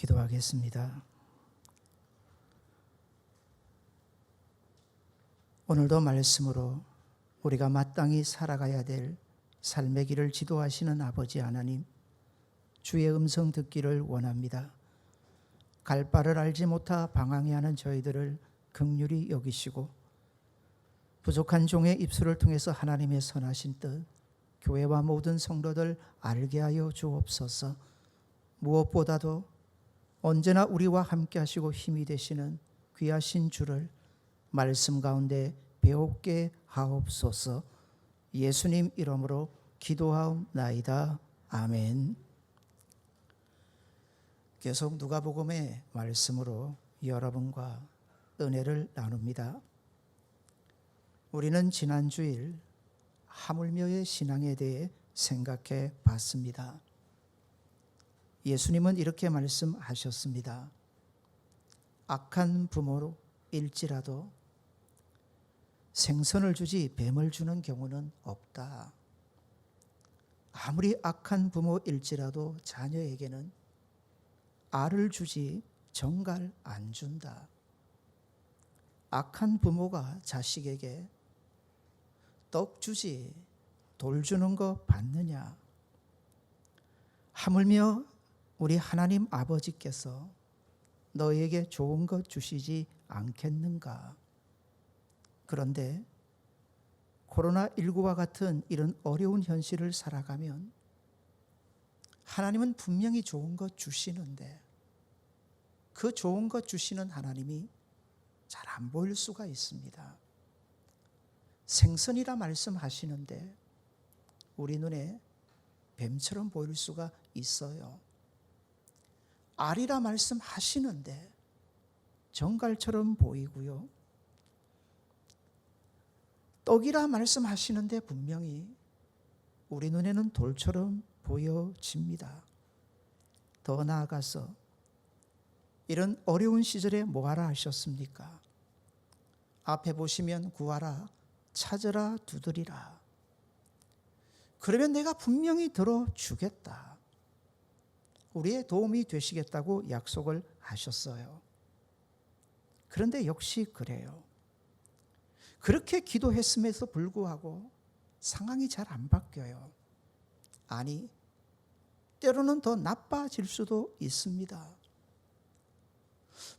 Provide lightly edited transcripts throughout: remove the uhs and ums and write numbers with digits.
기도하겠습니다. 오늘도 말씀으로 우리가 마땅히 살아가야 될 삶의 길을 지도하시는 아버지 하나님, 주의 음성 듣기를 원합니다. 갈 바를 알지 못하 방황해하는 저희들을 긍휼히 여기시고 부족한 종의 입술을 통해서 하나님의 선하신 뜻 교회와 모든 성도들 알게 하여 주옵소서. 무엇보다도 언제나 우리와 함께 하시고 힘이 되시는 귀하신 주를 말씀 가운데 배웁게 하옵소서. 예수님 이름으로 기도하옵나이다. 아멘. 계속 누가복음의 말씀으로 여러분과 은혜를 나눕니다. 우리는 지난 주일 하물며의 신앙에 대해 생각해 봤습니다. 예수님은 이렇게 말씀하셨습니다. 악한 부모일지라도 생선을 주지 뱀을 주는 경우는 없다. 아무리 악한 부모일지라도 자녀에게는 알을 주지 정갈 안 준다. 악한 부모가 자식에게 떡 주지 돌 주는 거 받느냐? 하물며 우리 하나님 아버지께서 너희에게 좋은 것 주시지 않겠는가? 그런데 코로나19와 같은 이런 어려운 현실을 살아가면 하나님은 분명히 좋은 것 주시는데 그 좋은 것 주시는 하나님이 잘 안 보일 수가 있습니다. 생선이라 말씀하시는데 우리 눈에 뱀처럼 보일 수가 있어요. 알이라 말씀하시는데 정갈처럼 보이고요. 떡이라 말씀하시는데 분명히 우리 눈에는 돌처럼 보여집니다. 더 나아가서 이런 어려운 시절에 뭐하라 하셨습니까? 앞에 보시면 구하라, 찾으라, 두드리라. 그러면 내가 분명히 들어주겠다. 우리의 도움이 되시겠다고 약속을 하셨어요. 그런데 역시 그래요. 그렇게 기도했음에도 불구하고 상황이 잘 안 바뀌어요. 아니, 때로는 더 나빠질 수도 있습니다.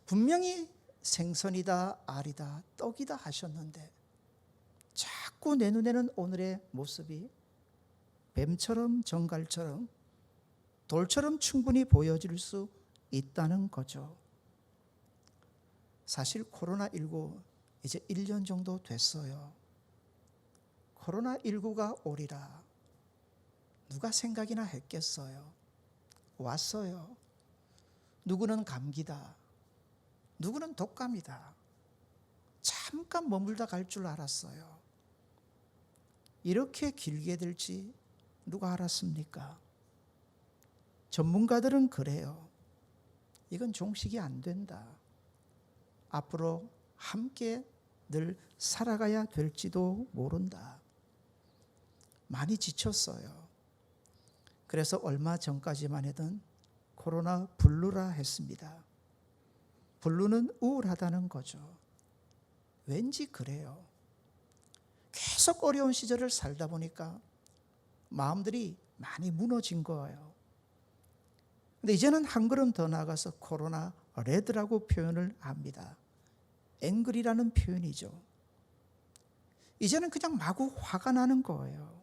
분명히 생선이다, 알이다, 떡이다 하셨는데 자꾸 내 눈에는 오늘의 모습이 뱀처럼 정갈처럼 돌처럼 충분히 보여질 수 있다는 거죠. 사실 코로나19 이제 1년 정도 됐어요. 코로나19가 오리라 누가 생각이나 했겠어요. 왔어요. 누구는 감기다. 누구는 독감이다. 잠깐 머물다 갈 줄 알았어요. 이렇게 길게 될지 누가 알았습니까? 전문가들은 그래요. 이건 종식이 안 된다. 앞으로 함께 늘 살아가야 될지도 모른다. 많이 지쳤어요. 그래서 얼마 전까지만 해도 코로나 블루라 했습니다. 블루는 우울하다는 거죠. 왠지 그래요. 계속 어려운 시절을 살다 보니까 마음들이 많이 무너진 거예요. 근데 이제는 한 걸음 더 나아가서 코로나 레드라고 표현을 합니다. 앵글이라는 표현이죠. 이제는 그냥 마구 화가 나는 거예요.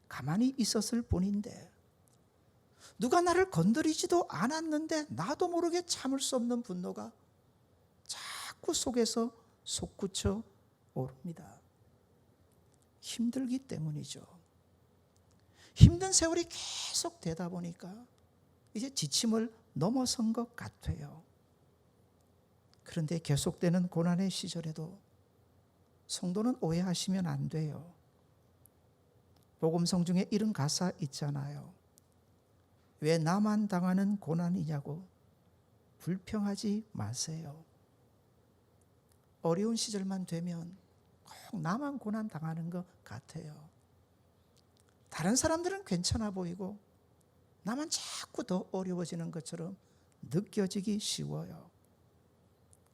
가만히 있었을 뿐인데 누가 나를 건드리지도 않았는데 나도 모르게 참을 수 없는 분노가 자꾸 속에서 솟구쳐 오릅니다. 힘들기 때문이죠. 힘든 세월이 계속 되다 보니까 이제 지침을 넘어선 것 같아요. 그런데 계속되는 고난의 시절에도 성도는 오해하시면 안 돼요. 복음성 중에 이런 가사 있잖아요. 왜 나만 당하는 고난이냐고 불평하지 마세요. 어려운 시절만 되면 꼭 나만 고난 당하는 것 같아요. 다른 사람들은 괜찮아 보이고 나만 자꾸 더 어려워지는 것처럼 느껴지기 쉬워요.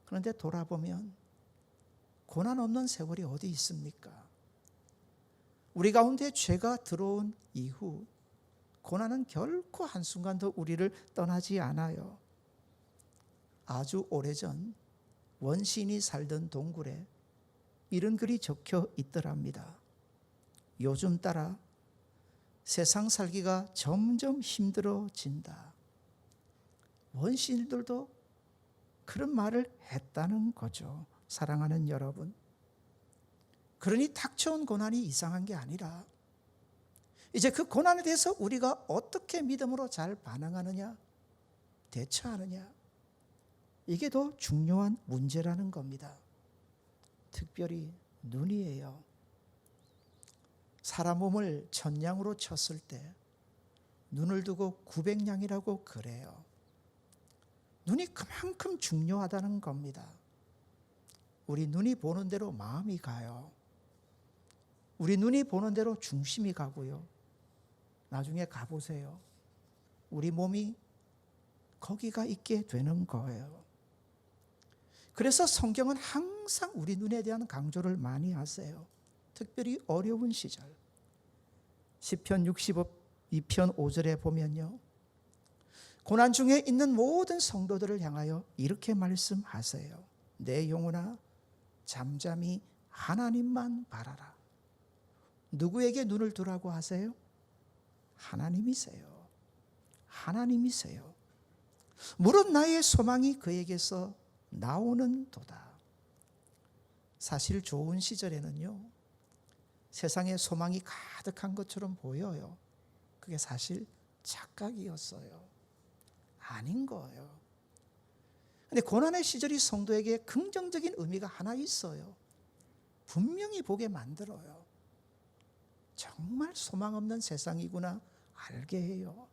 그런데 돌아보면 고난 없는 세월이 어디 있습니까? 우리 가운데 죄가 들어온 이후 고난은 결코 한순간도 우리를 떠나지 않아요. 아주 오래전 원시인이 살던 동굴에 이런 글이 적혀 있더랍니다. 요즘 따라 세상 살기가 점점 힘들어진다. 원시인들도 그런 말을 했다는 거죠. 사랑하는 여러분, 그러니 닥쳐온 고난이 이상한 게 아니라 이제 그 고난에 대해서 우리가 어떻게 믿음으로 잘 반응하느냐, 대처하느냐, 이게 더 중요한 문제라는 겁니다. 특별히 눈이에요. 사람 몸을 1000양으로 쳤을 때 눈을 두고 900양이라고 그래요. 눈이 그만큼 중요하다는 겁니다. 우리 눈이 보는 대로 마음이 가요. 우리 눈이 보는 대로 중심이 가고요. 나중에 가보세요. 우리 몸이 거기가 있게 되는 거예요. 그래서 성경은 항상 우리 눈에 대한 강조를 많이 하세요. 특별히 어려운 시절. 시편 62편 5절에 보면요, 고난 중에 있는 모든 성도들을 향하여 이렇게 말씀하세요. 내 영혼아 잠잠히 하나님만 바라라. 누구에게 눈을 두라고 하세요? 하나님이세요. 하나님이세요. 무릇 나의 소망이 그에게서 나오는 도다. 사실 좋은 시절에는요, 세상에 소망이 가득한 것처럼 보여요. 그게 사실 착각이었어요. 아닌 거예요. 근데 고난의 시절이 성도에게 긍정적인 의미가 하나 있어요. 분명히 보게 만들어요. 정말 소망 없는 세상이구나 알게 해요.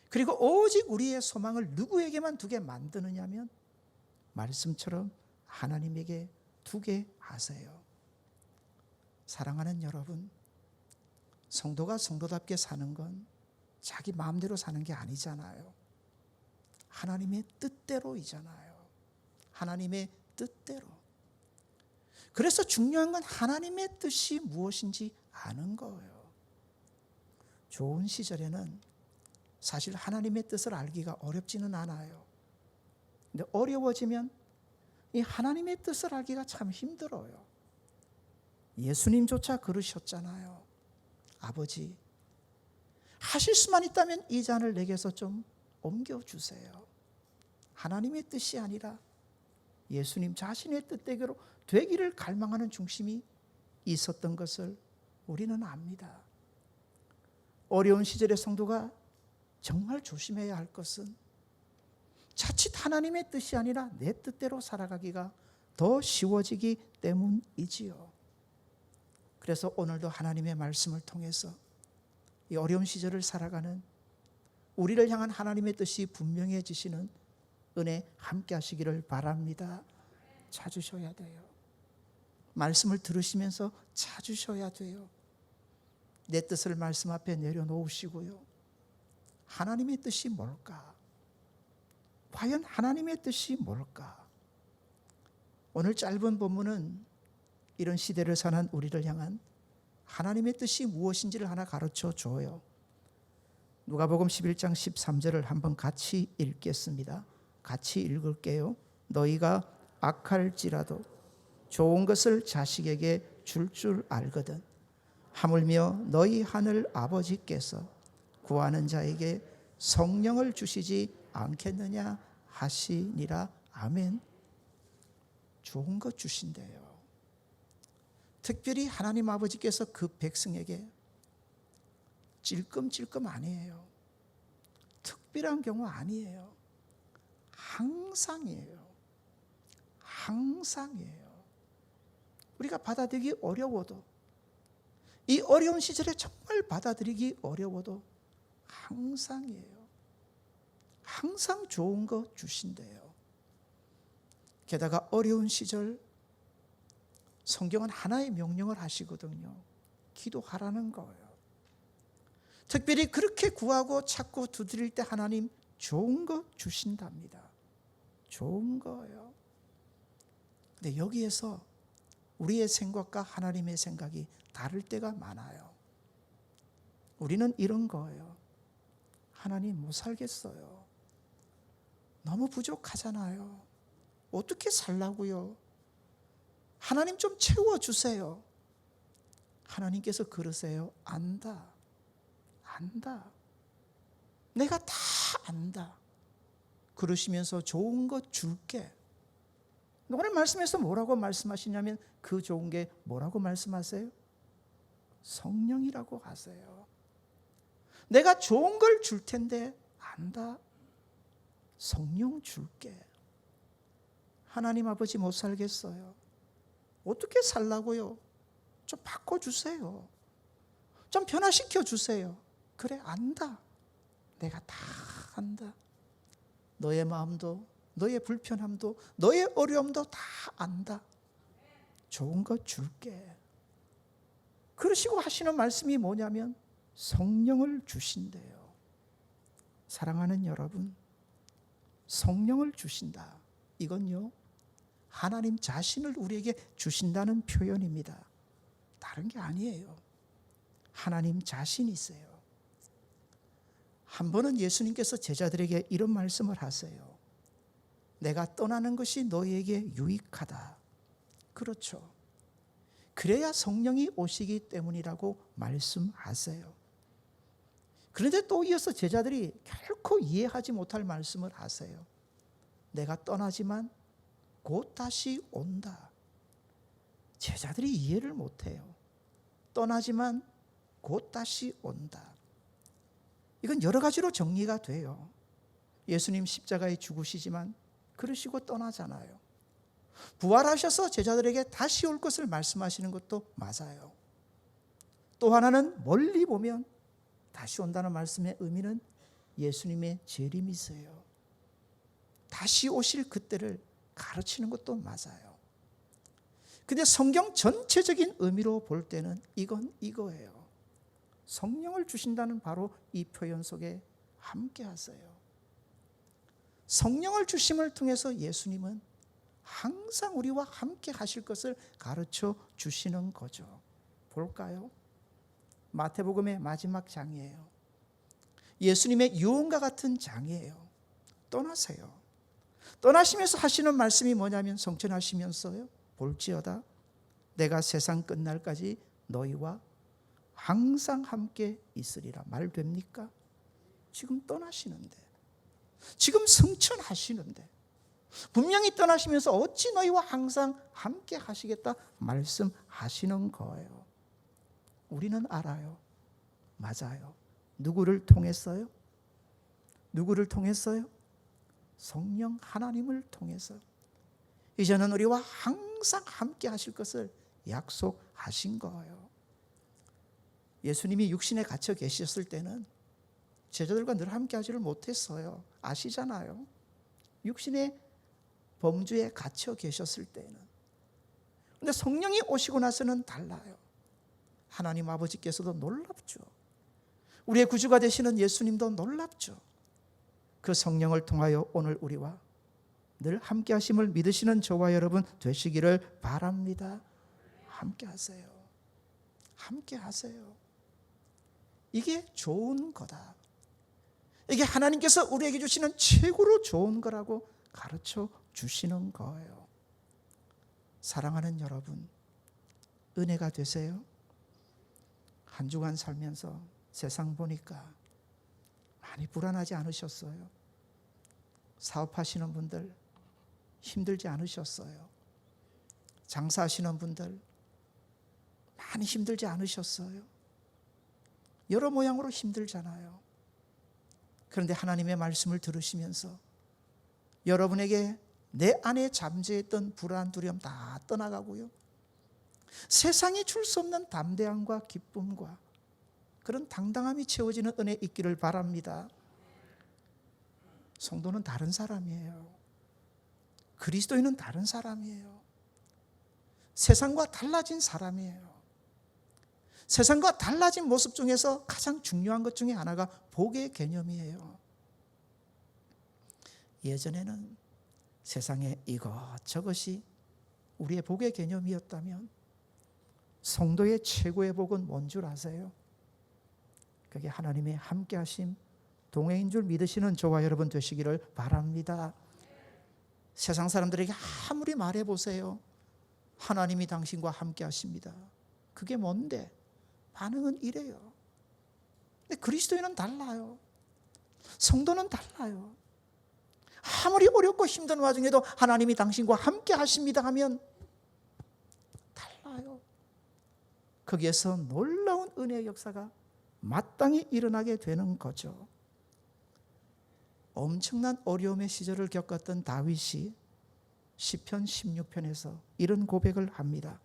그리고 오직 우리의 소망을 누구에게만 두게 만드느냐면 말씀처럼 하나님에게 두게 하세요. 사랑하는 여러분, 성도가 성도답게 사는 건 자기 마음대로 사는 게 아니잖아요. 하나님의 뜻대로이잖아요. 하나님의 뜻대로. 그래서 중요한 건 하나님의 뜻이 무엇인지 아는 거예요. 좋은 시절에는 사실 하나님의 뜻을 알기가 어렵지는 않아요. 근데 어려워지면 이 하나님의 뜻을 알기가 참 힘들어요. 예수님조차 그러셨잖아요. 아버지, 하실 수만 있다면 이 잔을 내게서 좀 옮겨주세요. 하나님의 뜻이 아니라 예수님 자신의 뜻대로 되기를 갈망하는 중심이 있었던 것을 우리는 압니다. 어려운 시절의 성도가 정말 조심해야 할 것은 자칫 하나님의 뜻이 아니라 내 뜻대로 살아가기가 더 쉬워지기 때문이지요. 그래서 오늘도 하나님의 말씀을 통해서 이 어려운 시절을 살아가는 우리를 향한 하나님의 뜻이 분명해지시는 은혜 함께 하시기를 바랍니다. 찾으셔야 돼요. 말씀을 들으시면서 찾으셔야 돼요. 내 뜻을 말씀 앞에 내려놓으시고요. 하나님의 뜻이 뭘까? 과연 하나님의 뜻이 뭘까? 오늘 짧은 본문은 이런 시대를 사는 우리를 향한 하나님의 뜻이 무엇인지를 하나 가르쳐 줘요. 누가복음 11장 13절을 한번 같이 읽겠습니다. 같이 읽을게요. 너희가 악할지라도 좋은 것을 자식에게 줄 알거든 하물며 너희 하늘 아버지께서 구하는 자에게 성령을 주시지 않겠느냐 하시니라. 아멘. 좋은 것 주신대요. 특별히 하나님 아버지께서 그 백성에게 찔끔찔끔 아니에요. 특별한 경우 아니에요. 항상이에요. 항상이에요. 우리가 받아들이기 어려워도, 이 어려운 시절에 정말 받아들이기 어려워도 항상이에요. 항상 좋은 거 주신대요. 게다가 어려운 시절 성경은 하나의 명령을 하시거든요. 기도하라는 거예요. 특별히 그렇게 구하고 찾고 두드릴 때 하나님 좋은 거 주신답니다. 좋은 거예요. 근데 여기에서 우리의 생각과 하나님의 생각이 다를 때가 많아요. 우리는 이런 거예요. 하나님 못 살겠어요. 너무 부족하잖아요. 어떻게 살라고요? 하나님 좀 채워주세요. 하나님께서 그러세요. 안다. 내가 다 안다. 그러시면서 좋은 거 줄게. 오늘 말씀에서 뭐라고 말씀하시냐면 그 좋은 게 뭐라고 말씀하세요? 성령이라고 하세요. 내가 좋은 걸 줄 텐데 안다. 성령 줄게. 하나님 아버지 못 살겠어요. 어떻게 살라고요? 좀 바꿔주세요. 좀 변화시켜 주세요. 그래, 안다. 내가 다 안다. 너의 마음도, 너의 불편함도, 너의 어려움도 다 안다. 좋은 거 줄게. 그러시고 하시는 말씀이 뭐냐면 성령을 주신대요. 사랑하는 여러분, 성령을 주신다. 이건요, 하나님 자신을 우리에게 주신다는 표현입니다. 다른 게 아니에요. 하나님 자신이세요. 한 번은 예수님께서 제자들에게 이런 말씀을 하세요. 내가 떠나는 것이 너희에게 유익하다. 그렇죠. 그래야 성령이 오시기 때문이라고 말씀하세요. 그런데 또 이어서 제자들이 결코 이해하지 못할 말씀을 하세요. 내가 떠나지만 곧 다시 온다. 제자들이 이해를 못해요. 떠나지만 곧 다시 온다. 이건 여러 가지로 정리가 돼요. 예수님 십자가에 죽으시지만 그러시고 떠나잖아요. 부활하셔서 제자들에게 다시 올 것을 말씀하시는 것도 맞아요. 또 하나는 멀리 보면 다시 온다는 말씀의 의미는 예수님의 재림이세요. 다시 오실 그때를 가르치는 것도 맞아요. 근데 성경 전체적인 의미로 볼 때는 이건 이거예요. 성령을 주신다는 바로 이 표현 속에 함께 하세요. 성령을 주심을 통해서 예수님은 항상 우리와 함께 하실 것을 가르쳐 주시는 거죠. 볼까요? 마태복음의 마지막 장이에요. 예수님의 유언과 같은 장이에요. 떠나세요. 떠나시면서 하시는 말씀이 뭐냐면 성천하시면서요. 볼지어다 내가 세상 끝날까지 너희와 항상 함께 있으리라. 말 됩니까? 지금 떠나시는데, 지금 성천하시는데 분명히 떠나시면서 어찌 너희와 항상 함께 하시겠다 말씀하시는 거예요. 우리는 알아요. 맞아요. 누구를 통했어요? 누구를 통했어요? 성령 하나님을 통해서 이제는 우리와 항상 함께 하실 것을 약속하신 거예요. 예수님이 육신에 갇혀 계셨을 때는 제자들과 늘 함께 하지를 못했어요. 아시잖아요. 육신의 범주에 갇혀 계셨을 때는. 그런데 성령이 오시고 나서는 달라요. 하나님 아버지께서도 놀랍죠. 우리의 구주가 되시는 예수님도 놀랍죠. 그 성령을 통하여 오늘 우리와 늘 함께 하심을 믿으시는 저와 여러분 되시기를 바랍니다. 함께 하세요. 함께 하세요. 이게 좋은 거다. 이게 하나님께서 우리에게 주시는 최고로 좋은 거라고 가르쳐 주시는 거예요. 사랑하는 여러분, 은혜가 되세요. 한 주간 살면서 세상 보니까 많이 불안하지 않으셨어요? 사업하시는 분들 힘들지 않으셨어요? 장사하시는 분들 많이 힘들지 않으셨어요? 여러 모양으로 힘들잖아요. 그런데 하나님의 말씀을 들으시면서 여러분에게 내 안에 잠재했던 불안, 두려움 다 떠나가고요. 세상이 줄 수 없는 담대함과 기쁨과 그런 당당함이 채워지는 은혜 있기를 바랍니다. 성도는 다른 사람이에요. 그리스도인은 다른 사람이에요. 세상과 달라진 사람이에요. 세상과 달라진 모습 중에서 가장 중요한 것 중에 하나가 복의 개념이에요. 예전에는 세상에 이것저것이 우리의 복의 개념이었다면 성도의 최고의 복은 뭔 줄 아세요? 그게 하나님의 함께하심, 동행인 줄 믿으시는 저와 여러분 되시기를 바랍니다. 세상 사람들에게 아무리 말해보세요. 하나님이 당신과 함께하십니다. 그게 뭔데? 반응은 이래요. 근데 그리스도인은 달라요. 성도는 달라요. 아무리 어렵고 힘든 와중에도 하나님이 당신과 함께하십니다 하면 달라요. 거기에서 놀라운 은혜의 역사가 마땅히 일어나게 되는 거죠. 엄청난 어려움의 시절을 겪었던 다윗이 시편 16편에서 이런 고백을 합니다.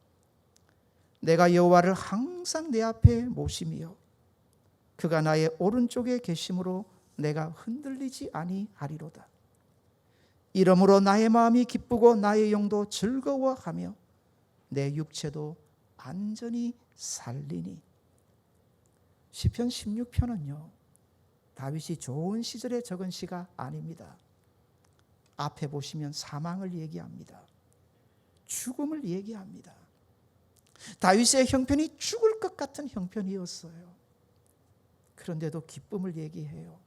내가 여호와를 항상 내 앞에 모심이요 그가 나의 오른쪽에 계심으로 내가 흔들리지 아니하리로다. 이러므로 나의 마음이 기쁘고 나의 영도 즐거워하며 내 육체도 안전히 살리니. 시편 16편은요 다윗이 좋은 시절에 적은 시가 아닙니다. 앞에 보시면 사망을 얘기합니다. 죽음을 얘기합니다. 다윗의 형편이 죽을 것 같은 형편이었어요. 그런데도 기쁨을 얘기해요.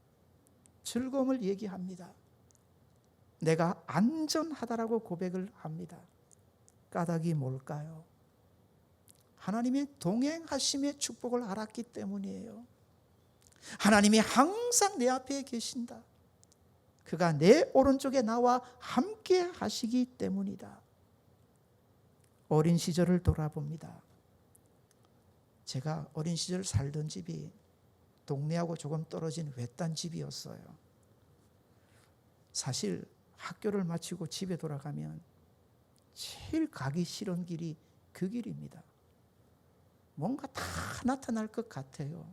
즐거움을 얘기합니다. 내가 안전하다라고 고백을 합니다. 까닭이 뭘까요? 하나님의 동행하심의 축복을 알았기 때문이에요. 하나님이 항상 내 앞에 계신다. 그가 내 오른쪽에 나와 함께 하시기 때문이다. 어린 시절을 돌아봅니다. 제가 어린 시절 살던 집이 동네하고 조금 떨어진 외딴 집이었어요. 사실 학교를 마치고 집에 돌아가면 제일 가기 싫은 길이 그 길입니다. 뭔가 다 나타날 것 같아요.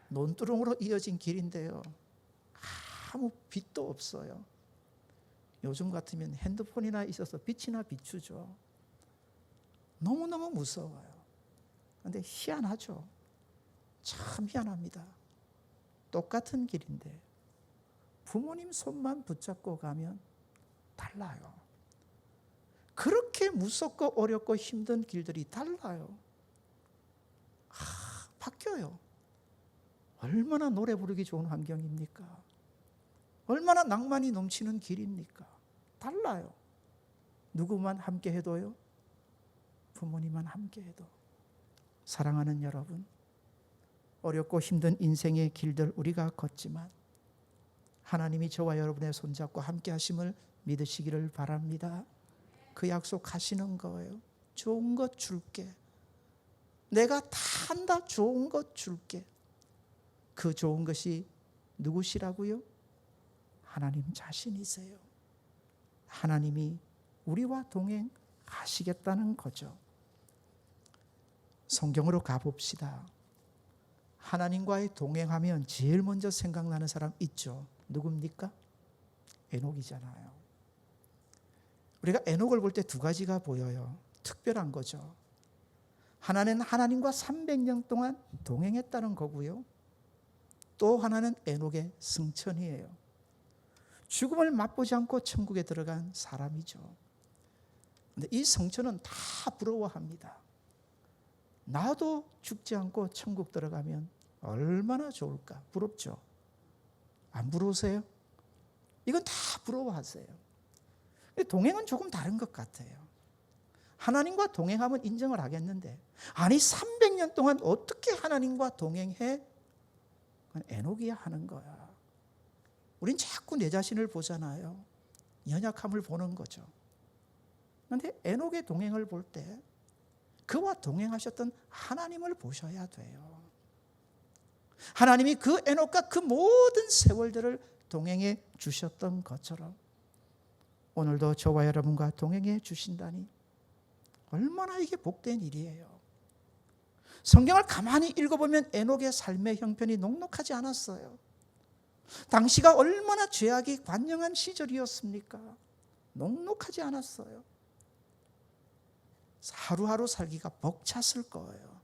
논두렁으로 이어진 길인데요. 아무 빛도 없어요. 요즘 같으면 핸드폰이나 있어서 빛이나 비추죠. 너무너무 무서워요. 그런데 희한하죠. 참 희한합니다. 똑같은 길인데 부모님 손만 붙잡고 가면 달라요. 그렇게 무섭고 어렵고 힘든 길들이 달라요. 바뀌어요. 얼마나 노래 부르기 좋은 환경입니까? 얼마나 낭만이 넘치는 길입니까? 달라요. 누구만 함께 해도요? 부모님만 함께 해도. 사랑하는 여러분, 어렵고 힘든 인생의 길들 우리가 걷지만 하나님이 저와 여러분의 손잡고 함께 하심을 믿으시기를 바랍니다. 그 약속하시는 거예요. 좋은 것 줄게. 내가 다 한다. 좋은 것 줄게. 그 좋은 것이 누구시라고요? 하나님 자신이세요. 하나님이 우리와 동행하시겠다는 거죠. 성경으로 가봅시다. 하나님과의 동행하면 제일 먼저 생각나는 사람 있죠. 누굽니까? 에녹이잖아요. 우리가 에녹을 볼 때 두 가지가 보여요. 특별한 거죠. 하나는 하나님과 300년 동안 동행했다는 거고요. 또 하나는 에녹의 승천이에요. 죽음을 맛보지 않고 천국에 들어간 사람이죠. 그런데 이 성천은 다 부러워합니다. 나도 죽지 않고 천국 들어가면 얼마나 좋을까? 부럽죠? 안 부러우세요? 이건 다 부러워하세요. 동행은 조금 다른 것 같아요. 하나님과 동행하면 인정을 하겠는데 아니 300년 동안 어떻게 하나님과 동행해? 그건 에녹이야 하는 거야. 우린 자꾸 내 자신을 보잖아요. 연약함을 보는 거죠. 그런데 에녹의 동행을 볼 때 그와 동행하셨던 하나님을 보셔야 돼요. 하나님이 그 에녹과 그 모든 세월들을 동행해 주셨던 것처럼 오늘도 저와 여러분과 동행해 주신다니 얼마나 이게 복된 일이에요. 성경을 가만히 읽어보면 에녹의 삶의 형편이 녹록하지 않았어요. 당시가 얼마나 죄악이 관영한 시절이었습니까? 녹록하지 않았어요. 하루하루 살기가 벅찼을 거예요.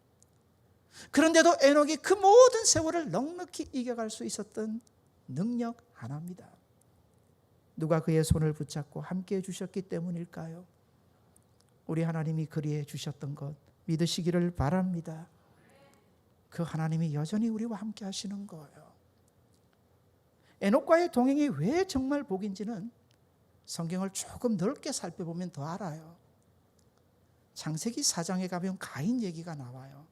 그런데도 에녹이 그 모든 세월을 넉넉히 이겨갈 수 있었던 능력 하나입니다. 누가 그의 손을 붙잡고 함께해 주셨기 때문일까요? 우리 하나님이 그리해 주셨던 것 믿으시기를 바랍니다. 그 하나님이 여전히 우리와 함께 하시는 거예요. 에녹과의 동행이 왜 정말 복인지는 성경을 조금 넓게 살펴보면 더 알아요. 창세기 4장에 가면 가인 얘기가 나와요.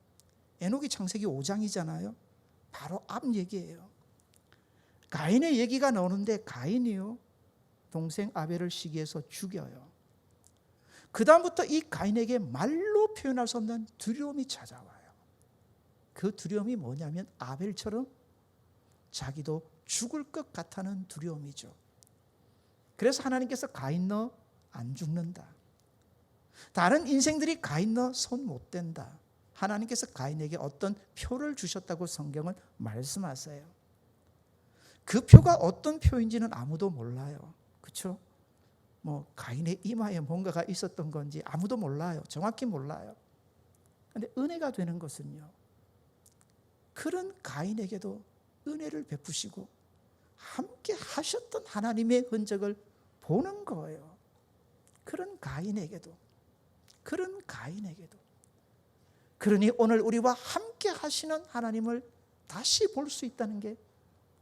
에녹이 창세기 5장이잖아요. 바로 앞 얘기예요. 가인의 얘기가 나오는데 가인이요, 동생 아벨을 시기해서 죽여요. 그 다음부터 이 가인에게 말로 표현할 수 없는 두려움이 찾아와요. 그 두려움이 뭐냐면 아벨처럼 자기도 죽을 것 같다는 두려움이죠. 그래서 하나님께서 가인 너 안 죽는다. 다른 인생들이 가인 너 손 못 댄다. 하나님께서 가인에게 어떤 표를 주셨다고 성경은 말씀하세요. 그 표가 어떤 표인지는 아무도 몰라요. 그렇죠? 뭐 가인의 이마에 뭔가가 있었던 건지 아무도 몰라요. 정확히 몰라요. 그런데 은혜가 되는 것은요, 그런 가인에게도 은혜를 베푸시고 함께 하셨던 하나님의 흔적을 보는 거예요. 그런 가인에게도. 그러니 오늘 우리와 함께 하시는 하나님을 다시 볼 수 있다는 게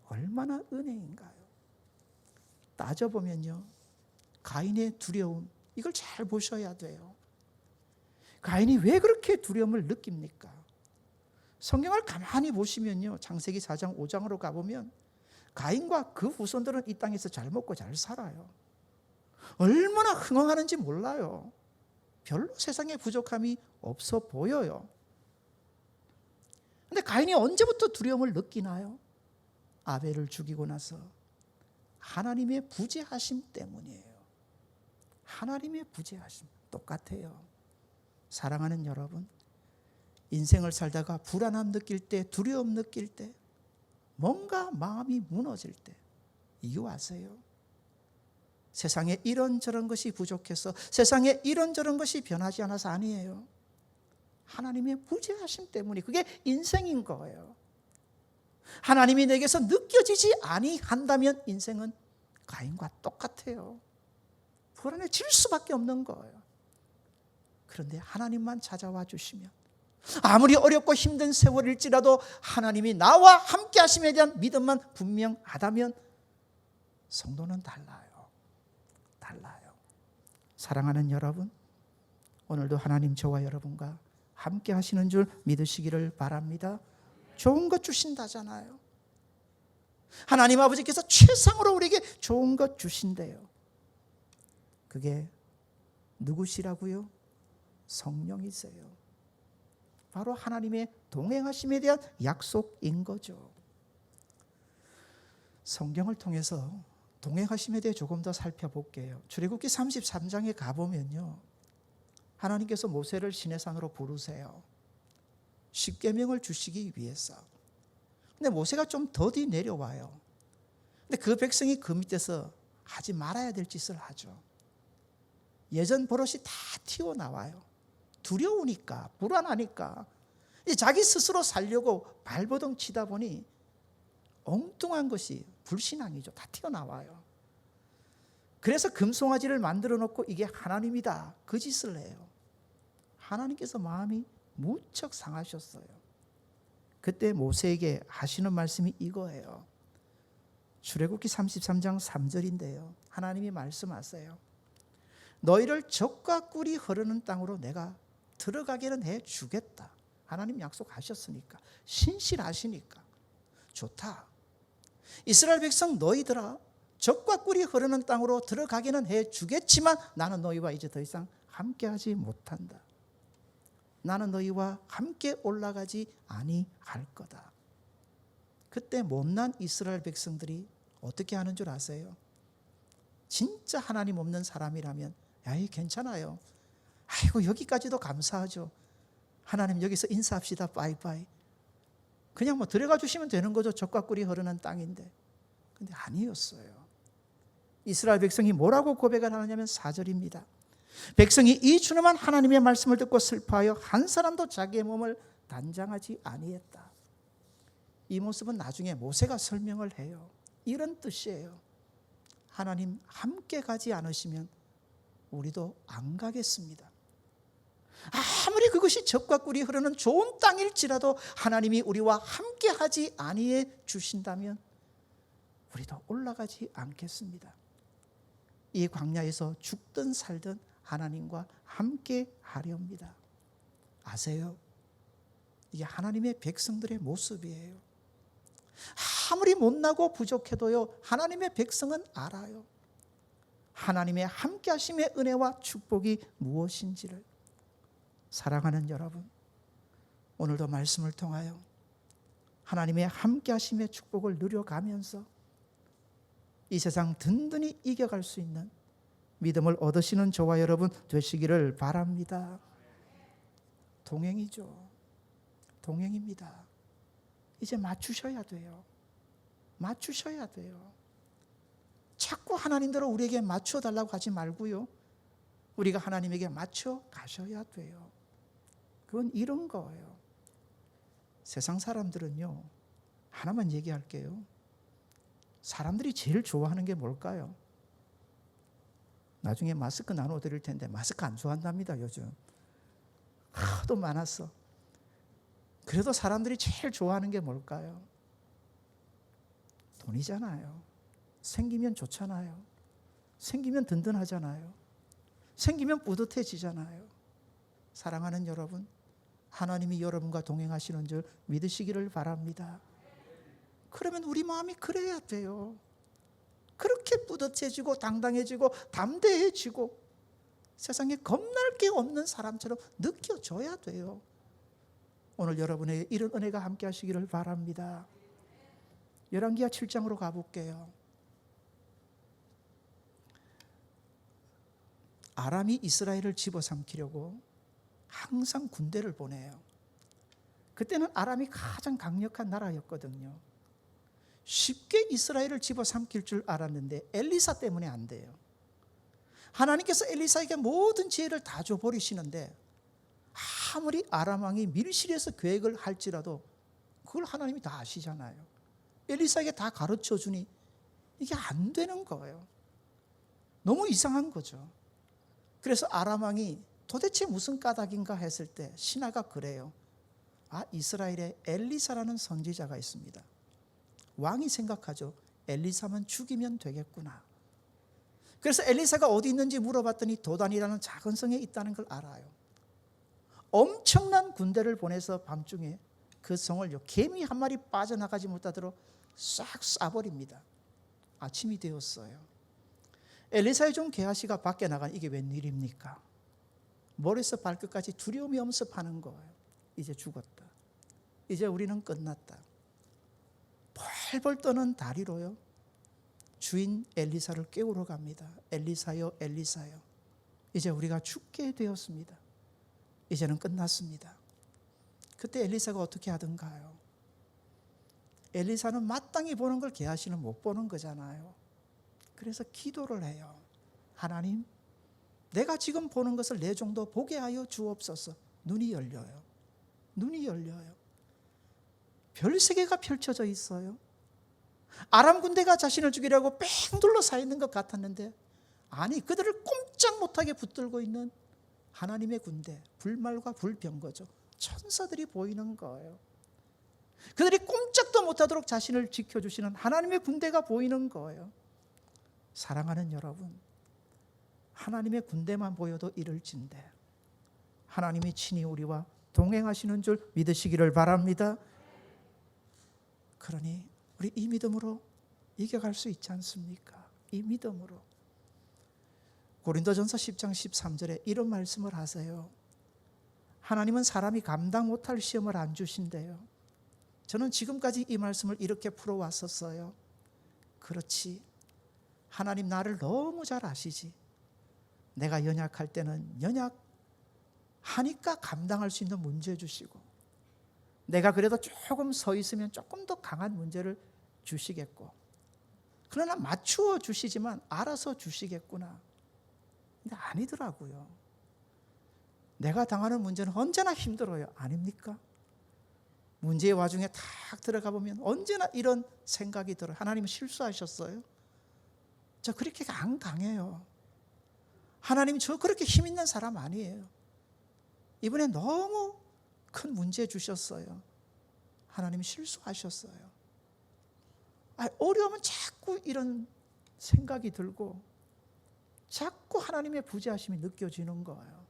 얼마나 은혜인가요? 따져보면요, 가인의 두려움, 이걸 잘 보셔야 돼요. 가인이 왜 그렇게 두려움을 느낍니까? 성경을 가만히 보시면요, 창세기 4장 5장으로 가보면 가인과 그 후손들은 이 땅에서 잘 먹고 잘 살아요. 얼마나 흥황하는지 몰라요. 별로 세상에 부족함이 없어 보여요. 근데 가인이 언제부터 두려움을 느끼나요? 아벨을 죽이고 나서 하나님의 부재하심 때문이에요. 하나님의 부재하심 똑같아요. 사랑하는 여러분, 인생을 살다가 불안함 느낄 때, 두려움 느낄 때, 뭔가 마음이 무너질 때 이유 아세요? 세상에 이런저런 것이 부족해서, 세상에 이런저런 것이 변하지 않아서 아니에요. 하나님의 부재하심 때문에, 그게 인생인 거예요. 하나님이 내게서 느껴지지 아니한다면 인생은 가인과 똑같아요. 불안해질 수밖에 없는 거예요. 그런데 하나님만 찾아와 주시면, 아무리 어렵고 힘든 세월일지라도 하나님이 나와 함께 하심에 대한 믿음만 분명하다면 성도는 달라요. 사랑하는 여러분, 오늘도 하나님 저와 여러분과 함께 하시는 줄 믿으시기를 바랍니다. 좋은 것 주신다잖아요. 하나님 아버지께서 최상으로 우리에게 좋은 것 주신대요. 그게 누구시라고요? 성령이세요. 바로 하나님의 동행하심에 대한 약속인 거죠. 성경을 통해서 동행하심에 대해 조금 더 살펴볼게요. 출애굽기 33장에 가보면요, 하나님께서 모세를 시내산으로 부르세요. 십계명을 주시기 위해서. 근데 모세가 좀 더디 내려와요. 근데 그 백성이 그 밑에서 하지 말아야 될 짓을 하죠. 예전 버릇이 다 튀어나와요. 두려우니까, 불안하니까, 자기 스스로 살려고 발버둥 치다 보니 엉뚱한 것이 불신앙이죠. 다 튀어나와요. 그래서 금송아지를 만들어 놓고 이게 하나님이다, 그 짓을 해요. 하나님께서 마음이 무척 상하셨어요. 그때 모세에게 하시는 말씀이 이거예요. 출애굽기 33장 3절인데요. 하나님이 말씀하세요. 너희를 젖과 꿀이 흐르는 땅으로 내가 들어가게는 해주겠다. 하나님 약속하셨으니까, 신실하시니까 좋다. 이스라엘 백성 너희들아, 젖과 꿀이 흐르는 땅으로 들어가게는 해주겠지만 나는 너희와 이제 더 이상 함께하지 못한다. 나는 너희와 함께 올라가지 아니할 거다. 그때 못난 이스라엘 백성들이 어떻게 하는 줄 아세요? 진짜 하나님 없는 사람이라면 야이 괜찮아요. 아이고 여기까지도 감사하죠. 하나님 여기서 인사합시다. 빠이빠이. 그냥 뭐 들어가 주시면 되는 거죠. 젖과 꿀이 흐르는 땅인데. 근데 아니었어요. 이스라엘 백성이 뭐라고 고백을 하느냐면 4절입니다. 백성이 이 준엄한 하나님의 말씀을 듣고 슬퍼하여 한 사람도 자기의 몸을 단장하지 아니했다. 이 모습은 나중에 모세가 설명을 해요. 이런 뜻이에요. 하나님 함께 가지 않으시면 우리도 안 가겠습니다. 아무리 그것이 젖과 꿀이 흐르는 좋은 땅일지라도 하나님이 우리와 함께 하지 아니해 주신다면 우리도 올라가지 않겠습니다. 이 광야에서 죽든 살든 하나님과 함께 하렵니다. 아세요? 이게 하나님의 백성들의 모습이에요. 아무리 못나고 부족해도요, 하나님의 백성은 알아요. 하나님의 함께 하심의 은혜와 축복이 무엇인지를. 사랑하는 여러분, 오늘도 말씀을 통하여 하나님의 함께 하심의 축복을 누려가면서 이 세상 든든히 이겨갈 수 있는 믿음을 얻으시는 저와 여러분 되시기를 바랍니다. 동행이죠. 동행입니다. 이제 맞추셔야 돼요. 맞추셔야 돼요. 자꾸 하나님대로 우리에게 맞춰달라고 하지 말고요, 우리가 하나님에게 맞춰 가셔야 돼요. 그건 이런 거예요. 세상 사람들은요, 하나만 얘기할게요. 사람들이 제일 좋아하는 게 뭘까요? 나중에 마스크 나눠드릴 텐데 마스크 안 좋아한답니다. 요즘 하도 많았어. 그래도 사람들이 제일 좋아하는 게 뭘까요? 돈이잖아요. 생기면 좋잖아요. 생기면 든든하잖아요. 생기면 뿌듯해지잖아요. 사랑하는 여러분, 하나님이 여러분과 동행하시는 줄 믿으시기를 바랍니다. 그러면 우리 마음이 그래야 돼요. 그렇게 뿌듯해지고 당당해지고 담대해지고 세상에 겁날 게 없는 사람처럼 느껴져야 돼요. 오늘 여러분의 이런 은혜가 함께 하시기를 바랍니다. 열왕기하 7장으로 가볼게요. 아람이 이스라엘을 집어삼키려고 항상 군대를 보내요. 그때는 아람이 가장 강력한 나라였거든요. 쉽게 이스라엘을 집어삼킬 줄 알았는데 엘리사 때문에 안 돼요. 하나님께서 엘리사에게 모든 지혜를 다 줘버리시는데 아무리 아람 왕이 밀실에서 계획을 할지라도 그걸 하나님이 다 아시잖아요. 엘리사에게 다 가르쳐 주니 이게 안 되는 거예요. 너무 이상한 거죠. 그래서 아람 왕이 도대체 무슨 까닭인가 했을 때 신하가 그래요. 아, 이스라엘에 엘리사라는 선지자가 있습니다. 왕이 생각하죠. 엘리사만 죽이면 되겠구나. 그래서 엘리사가 어디 있는지 물어봤더니 도단이라는 작은 성에 있다는 걸 알아요. 엄청난 군대를 보내서 밤중에 그 성을 개미 한 마리 빠져나가지 못하도록 싹 쏴버립니다. 아침이 되었어요. 엘리사의 종 게하시가 밖에 나간 이게 웬일입니까? 머리에서 발끝까지 두려움이 엄습하는 거예요. 이제 죽었다. 이제 우리는 끝났다. 펄펄 떠는 다리로요, 주인 엘리사를 깨우러 갑니다. 엘리사요, 엘리사요. 이제 우리가 죽게 되었습니다. 이제는 끝났습니다. 그때 엘리사가 어떻게 하던가요? 엘리사는 마땅히 보는 걸 게하시는 못 보는 거잖아요. 그래서 기도를 해요. 하나님, 내가 지금 보는 것을 내 종도 보게 하여 주옵소서. 눈이 열려요. 눈이 열려요. 별세계가 펼쳐져 있어요. 아람 군대가 자신을 죽이려고 뺑 둘러싸여 있는 것 같았는데 아니, 그들을 꼼짝 못하게 붙들고 있는 하나님의 군대, 불말과 불병거죠. 천사들이 보이는 거예요. 그들이 꼼짝도 못하도록 자신을 지켜주시는 하나님의 군대가 보이는 거예요. 사랑하는 여러분, 하나님의 군대만 보여도 이를진데 하나님이 친히 우리와 동행하시는 줄 믿으시기를 바랍니다. 그러니 우리 이 믿음으로 이겨갈 수 있지 않습니까? 이 믿음으로. 고린도전서 10장 13절에 이런 말씀을 하세요. 하나님은 사람이 감당 못할 시험을 안 주신대요. 저는 지금까지 이 말씀을 이렇게 풀어왔었어요. 그렇지, 하나님 나를 너무 잘 아시지. 내가 연약할 때는 연약하니까 감당할 수 있는 문제 주시고, 내가 그래도 조금 서 있으면 조금 더 강한 문제를 주시겠고, 그러나 맞추어 주시지만 알아서 주시겠구나. 근데 아니더라고요. 내가 당하는 문제는 언제나 힘들어요. 아닙니까? 문제의 와중에 탁 들어가 보면 언제나 이런 생각이 들어요. 하나님은 실수하셨어요? 저 그렇게 안 강해요. 하나님 저 그렇게 힘 있는 사람 아니에요. 이번에 너무 큰 문제 주셨어요. 하나님 실수하셨어요. 어려우면 자꾸 이런 생각이 들고 자꾸 하나님의 부재하심이 느껴지는 거예요.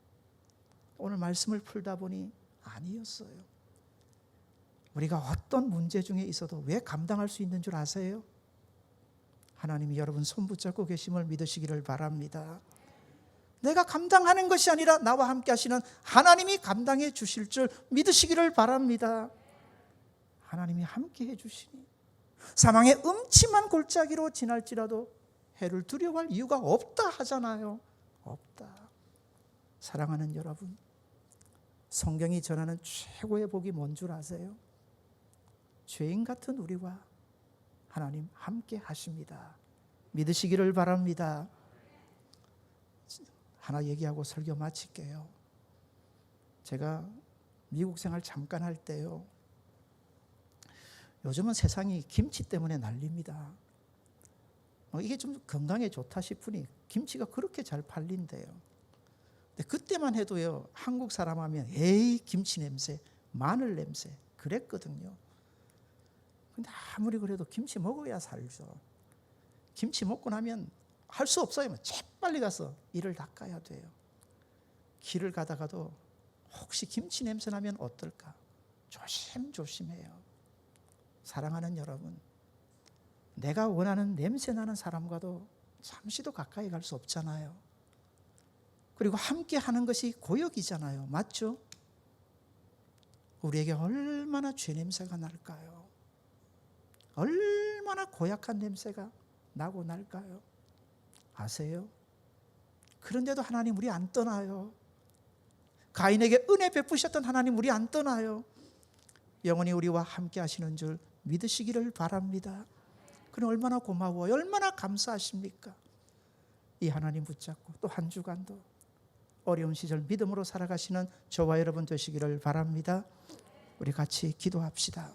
오늘 말씀을 풀다 보니 아니었어요. 우리가 어떤 문제 중에 있어도 왜 감당할 수 있는 줄 아세요? 하나님이 여러분 손 붙잡고 계심을 믿으시기를 바랍니다. 내가 감당하는 것이 아니라 나와 함께 하시는 하나님이 감당해 주실 줄 믿으시기를 바랍니다. 하나님이 함께 해 주시니 사망의 음침한 골짜기로 지날지라도 해를 두려워할 이유가 없다 하잖아요. 없다. 사랑하는 여러분, 성경이 전하는 최고의 복이 뭔 줄 아세요? 죄인 같은 우리와 하나님 함께 하십니다. 믿으시기를 바랍니다. 하나 얘기하고 설교 마칠게요. 제가 미국 생활 잠깐 할 때요, 요즘은 세상이 김치 때문에 난립니다. 이게 좀 건강에 좋다 싶으니 김치가 그렇게 잘 팔린대요. 근데 그때만 해도요, 한국 사람 하면 에이 김치 냄새, 마늘 냄새 그랬거든요. 근데 아무리 그래도 김치 먹어야 살죠. 김치 먹고 나면 할 수 없어요. 재빨리 가서 이를 닦아야 돼요. 길을 가다가도 혹시 김치 냄새 나면 어떨까? 조심조심해요. 사랑하는 여러분, 내가 원하는 냄새 나는 사람과도 잠시도 가까이 갈 수 없잖아요. 그리고 함께 하는 것이 고역이잖아요. 맞죠? 우리에게 얼마나 죄 냄새가 날까요? 얼마나 고약한 냄새가 나고 날까요? 아세요? 그런데도 하나님 우리 안 떠나요. 가인에게 은혜 베푸셨던 하나님 우리 안 떠나요. 영원히 우리와 함께 하시는 줄 믿으시기를 바랍니다. 그럼 얼마나 고마워요. 얼마나 감사하십니까? 이 하나님 붙잡고 또 한 주간도 어려운 시절 믿음으로 살아가시는 저와 여러분 되시기를 바랍니다. 우리 같이 기도합시다.